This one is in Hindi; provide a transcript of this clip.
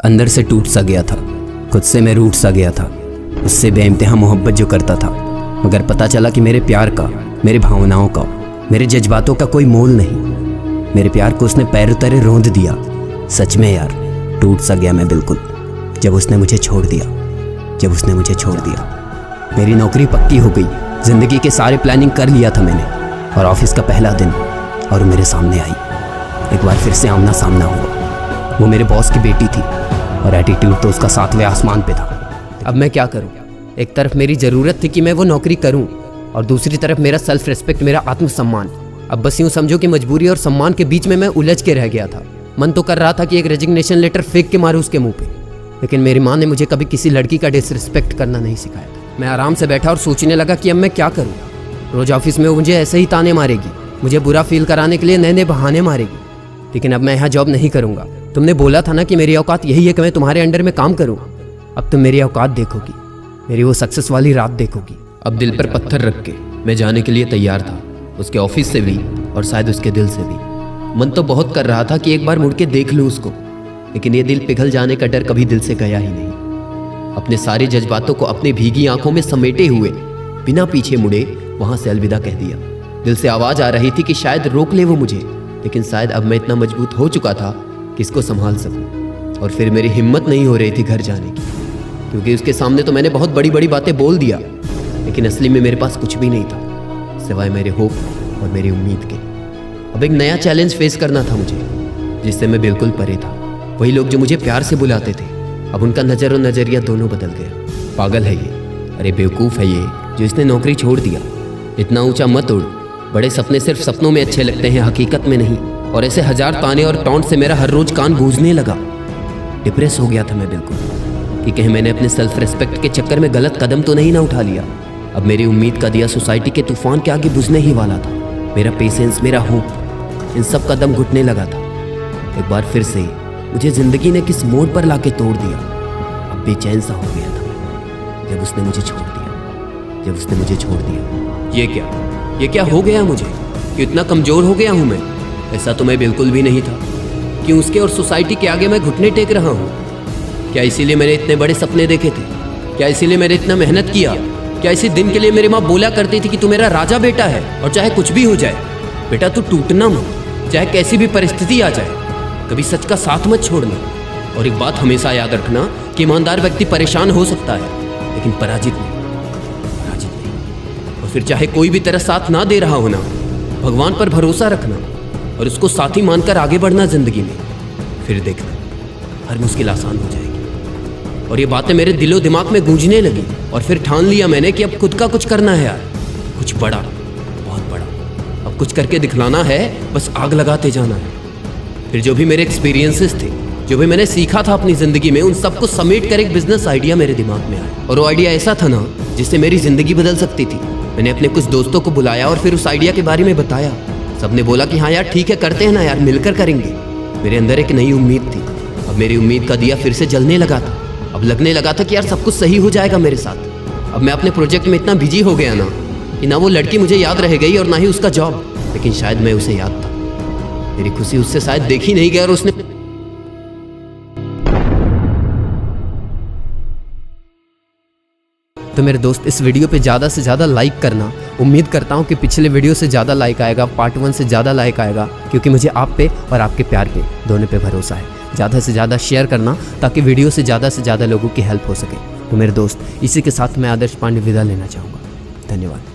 अंदर से टूट सा गया था, खुद से मैं रूठ सा गया था। उससे बेइंतहा मोहब्बत जो करता था, मगर पता चला कि मेरे प्यार का, मेरे भावनाओं का, मेरे जज्बातों का कोई मोल नहीं। मेरे प्यार को उसने पैरों तले रौंद दिया। सच में यार, टूट सा गया मैं बिल्कुल जब उसने मुझे छोड़ दिया, जब उसने मुझे छोड़ दिया। मेरी नौकरी पक्की हो गई, ज़िंदगी के सारे प्लानिंग कर लिया था मैंने, और ऑफिस का पहला दिन और वो मेरे सामने आई। एक बार फिर से आमना सामना हुआ। वो मेरे बॉस की बेटी थी और एटीट्यूड तो उसका 7वें आसमान पे था। अब मैं क्या करूं? एक तरफ मेरी ज़रूरत थी कि मैं वो नौकरी करूं, और दूसरी तरफ मेरा सेल्फ रिस्पेक्ट, मेरा आत्मसम्मान। अब बस यूँ समझो कि मजबूरी और सम्मान के बीच में मैं उलझ के रह गया था। मन तो कर रहा था कि एक रेजिग्नेशन लेटर फेंक के मारूं उसके मुंह पे, लेकिन मेरी माँ ने मुझे कभी किसी लड़की का डिसरिस्पेक्ट करना नहीं सिखाया था। मैं आराम से बैठा और सोचने लगा कि अब मैं क्या करूँ। रोज़ ऑफिस में वो मुझे ऐसे ही ताने मारेगी, मुझे बुरा फील कराने के लिए नए नए बहाने मारेगी। लेकिन अब मैं यहाँ जॉब नहीं करूँगा। तुमने बोला था ना कि मेरी औकात यही है कि मैं तुम्हारे अंडर में काम करूँ। अब तुम मेरी औकात देखोगी, मेरी वो सक्सेस वाली रात देखोगी। अब दिल पर पत्थर रख के मैं जाने के लिए तैयार था, उसके ऑफिस से भी और शायद उसके दिल से भी। मन तो बहुत कर रहा था कि एक बार मुड़ के देख लूँ उसको, लेकिन ये दिल पिघल जाने का डर कभी दिल से गया ही नहीं। अपने सारे जज्बातों को अपने भीगी आंखों में समेटे हुए बिना पीछे मुड़े वहां से अलविदा कह दिया। दिल से आवाज आ रही थी कि शायद रोक ले वो मुझे, लेकिन शायद अब मैं इतना मजबूत हो चुका था कि इसको संभाल सकूं। और फिर मेरी हिम्मत नहीं हो रही थी घर जाने की, क्योंकि उसके सामने तो मैंने बहुत बड़ी बड़ी बातें बोल दिया, लेकिन असली में मेरे पास कुछ भी नहीं था सिवाय मेरे होप और मेरी उम्मीद के। अब एक नया चैलेंज फेस करना था मुझे, जिससे मैं बिल्कुल परे था। वही लोग जो मुझे प्यार से बुलाते थे, अब उनका नज़र और नज़रिया दोनों बदल गया। पागल है ये, अरे बेवकूफ़ है ये जो इसने नौकरी छोड़ दिया। इतना ऊंचा मत उड़, बड़े सपने सिर्फ सपनों में अच्छे लगते हैं, हकीकत में नहीं। और ऐसे हजार ताने और टॉन्ट से मेरा हर रोज कान गूंजने लगा। डिप्रेस हो गया था मैं बिल्कुल कि कहीं मैंने अपने सेल्फ रिस्पेक्ट के चक्कर में गलत कदम तो नहीं ना उठा लिया। अब मेरी उम्मीद का दिया सोसाइटी के तूफान के आगे बुझने ही वाला था। मेरा पेशेंस, मेरा होप, इन सब का दम घुटने लगा था। एक बार फिर से मुझे जिंदगी ने किस मोड़ पर लाके तोड़ दिया। अब बेचैन सा हो गया था जब उसने मुझे छोड़ दिया, जब उसने मुझे छोड़ दिया। ये क्या हो गया मुझे कि इतना कमज़ोर हो गया हूँ मैं? ऐसा तो मैं बिल्कुल भी नहीं था। क्यों उसके और सोसाइटी के आगे मैं घुटने टेक रहा हूँ? क्या इसीलिए मैंने इतने बड़े सपने देखे थे? क्या इसीलिए मैंने इतना मेहनत किया? क्या इसी दिन के लिए मेरी माँ बोला करती थी कि तू मेरा राजा बेटा है, और चाहे कुछ भी हो जाए बेटा तू टूटना मत, चाहे कैसी भी परिस्थिति आ जाए, कभी सच का साथ मत छोड़ना। और एक बात हमेशा याद रखना कि ईमानदार व्यक्ति परेशान हो सकता है, लेकिन पराजित नहीं। और फिर चाहे कोई भी तेरा साथ ना दे रहा हो ना, भगवान पर भरोसा रखना और उसको साथी मानकर आगे बढ़ना जिंदगी में। फिर देखना हर मुश्किल आसान हो जाएगी। और ये बातें मेरे दिलो दिमाग में गूंजने लगी, और फिर ठान लिया मैंने कि अब खुद का कुछ करना है यार, कुछ बड़ा, बहुत बड़ा। अब कुछ करके दिखलाना है, बस आग लगाते जाना है। फिर जो भी मेरे एक्सपीरियंसेस थे, जो भी मैंने सीखा था अपनी ज़िंदगी में, उन सबको समेट कर एक बिजनेस आइडिया मेरे दिमाग में आया। और वो आइडिया ऐसा था ना जिससे मेरी ज़िंदगी बदल सकती थी। मैंने अपने कुछ दोस्तों को बुलाया और फिर उस आइडिया के बारे में बताया। सबने बोला कि हाँ यार ठीक है, करते हैं ना यार, मिलकर करेंगे। मेरे अंदर एक नई उम्मीद थी। अब मेरी उम्मीद का दिया फिर से जलने लगा था। अब लगने लगा था कि यार सब कुछ सही हो जाएगा मेरे साथ। अब मैं अपने प्रोजेक्ट में इतना बिजी हो गया ना कि ना वो लड़की मुझे याद रह गई और ना ही उसका जॉब, लेकिन शायद मैं उसे याद था। मेरी खुशी उससे शायद देखी नहीं गई, और उसने तो मेरे दोस्त इस वीडियो पे ज़्यादा से ज़्यादा लाइक करना। उम्मीद करता हूँ कि पिछले वीडियो से ज़्यादा लाइक आएगा, पार्ट 1 से ज़्यादा लाइक आएगा, क्योंकि मुझे आप पे और आपके प्यार पे, दोनों पे भरोसा है। ज़्यादा से ज़्यादा शेयर करना ताकि वीडियो से ज़्यादा लोगों की हेल्प हो सके। तो मेरे दोस्त, इसी के साथ मैं आदर्श पांडे विदा लेना चाहूँगा। धन्यवाद।